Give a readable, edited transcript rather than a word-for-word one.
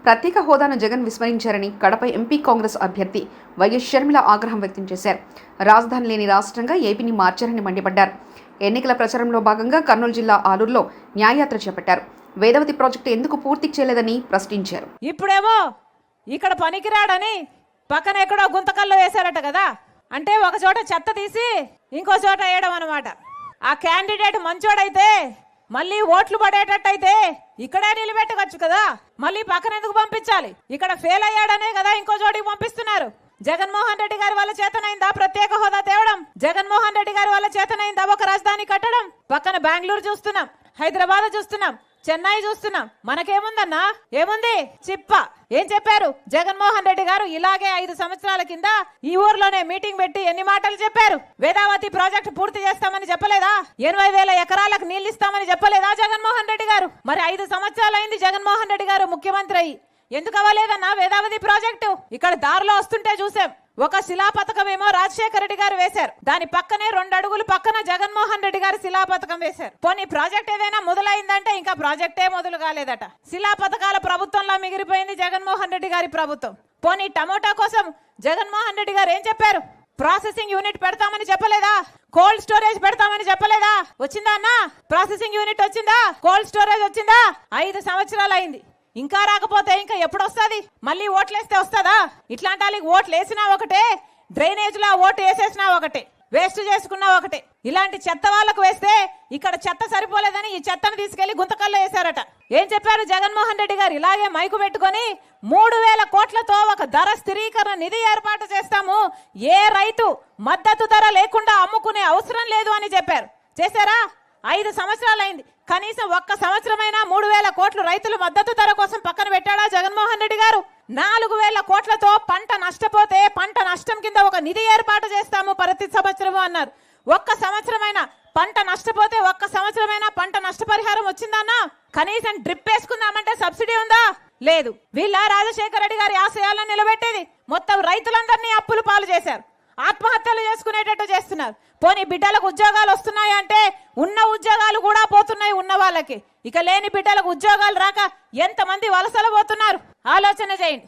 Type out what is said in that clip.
ప్రత్యేక హోదాను జగన్ విస్మరించారని కడప ఎంపీ కాంగ్రెస్ అభ్యర్థి వైఎస్ షర్మిల ఆగ్రహం వ్యక్తం చేశారు. రాజధాని లేని రాష్ట్రంగా ఏపీని మార్చారని మండిపడ్డారు. ఎన్నికల ప్రచారంలో భాగంగా కర్నూలు జిల్లా ఆలూరులో న్యాయయాత్ర చేపట్టారు. వేదవతి ప్రాజెక్టు ఎందుకు పూర్తి చేయలేదని ప్రశ్నించారు. ఇప్పుడేమో ఇక్కడ పనికిరాడని పక్కన ఎక్కడో గుంతకల్లో వేశారట కదా, అంటే ఒక చోట చెత్త తీసి ఇంకో చోట వేయడం అన్నమాట. ఆ క్యాండిడేట్ మంచోడైతే మళ్ళీ ఓట్లు పడేటట్టయితే ఇక్కడే నిలబెట్టవచ్చు కదా, మళ్ళీ పక్కన ఎందుకు పంపించాలి? ఇక్కడ ఫెయిల్ అయ్యాడనే కదా ఇంకో చోటికి పంపిస్తున్నారు. జగన్మోహన్ రెడ్డి గారి వల్ల చేతనైందా ప్రత్యేక హోదా తేవడం? జగన్మోహన్ రెడ్డి గారి వల్ల చేతనైందా ఒక రాజధాని కట్టడం? పక్కన బెంగళూరు చూస్తున్నాం, హైదరాబాద్ చూస్తున్నాం, చెన్నై చూస్తున్నాం. మనకేముందన్నా? ఏముంది? చిప్ప. ఏం చెప్పారు జగన్మోహన్ రెడ్డి గారు? ఇలాగే 5 సంవత్సరాల కింద ఈ ఊర్లోనే మీటింగ్ పెట్టి ఎన్ని మాటలు చెప్పారు? వేదావతి ప్రాజెక్టు పూర్తి చేస్తామని చెప్పలేదా? 80,000 ఎకరాలకు నీళ్లు ఇస్తామని చెప్పలేదా జగన్మోహన్ రెడ్డి గారు? మరి 5 సంవత్సరాలు అయింది జగన్మోహన్ రెడ్డి గారు ముఖ్యమంత్రి అయ్యి. ఎందుకు అవ్వలేదన్నా వేదావతి ప్రాజెక్టు? ఇక్కడ దారిలో వస్తుంటే చూసాం, ఒక శిలా పథకం ఏమో రాజశేఖర రెడ్డి గారు వేశారు, దాని పక్కనే 2 అడుగులు పక్కన జగన్మోహన్ రెడ్డి గారు శిలా పథకం వేశారు. పోనీ ప్రాజెక్ట్ ఏదైనా మొదలైందంటే ఇంకా ప్రాజెక్టే మొదలు కాలేదట. శిలా పథకాల ప్రభుత్వంలో మిగిలిపోయింది జగన్మోహన్ రెడ్డి గారి ప్రభుత్వం. పోనీ టమోటా కోసం జగన్మోహన్ రెడ్డి గారు ఏం చెప్పారు? ప్రాసెసింగ్ యూనిట్ పెడతామని చెప్పలేదా? కోల్డ్ స్టోరేజ్ పెడతామని చెప్పలేదా? వచ్చిందా అన్న? ప్రాసెసింగ్ యూనిట్ వచ్చిందా? కోల్డ్ స్టోరేజ్ వచ్చిందా? 5 సంవత్సరాలు అయింది, ఇంకా రాకపోతే ఇంకా ఎప్పుడు వస్తుంది? మళ్ళీ ఓట్లేస్తే వస్తుందా? ఇట్లాంటి వాళ్ళకి ఓట్లు వేసినా ఒకటే, డ్రైనేజ్ లో ఓటు వేసేసినా ఒకటే, వేస్ట్ చేసుకున్నా ఒకటే. ఇలాంటి చెత్త వాళ్ళకు వేస్తే ఇక్కడ చెత్త సరిపోలేదని ఈ చెత్తను తీసుకెళ్లి గుంతకల్లో వేశారట. ఏం చెప్పారు జగన్మోహన్ రెడ్డి గారు? ఇలాగే మైకు పెట్టుకొని 3,000 కోట్లతో ఒక ధర స్థిరీకరణ నిధి ఏర్పాటు చేస్తాము, ఏ రైతు మద్దతు ధర లేకుండా అమ్ముకునే అవసరం లేదు అని చెప్పారు. చేశారా? 5 సంవత్సరాలు అయింది, కనీసం ఒక్క సంవత్సరమైనా 3,000 కోట్లు రైతుల మద్దతు ధర కోసం పక్కన పెట్టాడా జగన్మోహన్ రెడ్డి గారు? 4,000 కోట్లతో పంట నష్టపోతే పంట నష్టం కింద ఒక నిధి ఏర్పాటు చేస్తాము ప్రతి సంవత్సరం అన్నారు. ఒక్క సంవత్సరమైనా పంట నష్టపోతే ఒక్క సంవత్సరమైనా పంట నష్టపరిహారం వచ్చిందన్నా? కనీసం డ్రిప్ వేసుకుందామంటే సబ్సిడీ ఉందా? లేదు. వీళ్ళ రాజశేఖర రెడ్డి గారి ఆశయాలను నిలబెట్టేది మొత్తం రైతులందరినీ అప్పులు పాలు చేశారు, ఆత్మహత్యలు చేసుకునేటట్టు చేస్తున్నారు. పోనీ బిడ్డలకు ఉద్యోగాలు వస్తున్నాయి అంటే ఉన్న ఉద్యోగాలు కూడా పోతున్నాయి ఉన్న వాళ్ళకి. ఇక లేని బిడ్డలకు ఉద్యోగాలు రాక ఎంతమంది వలసలు పోతున్నారు ఆలోచన చేయండి.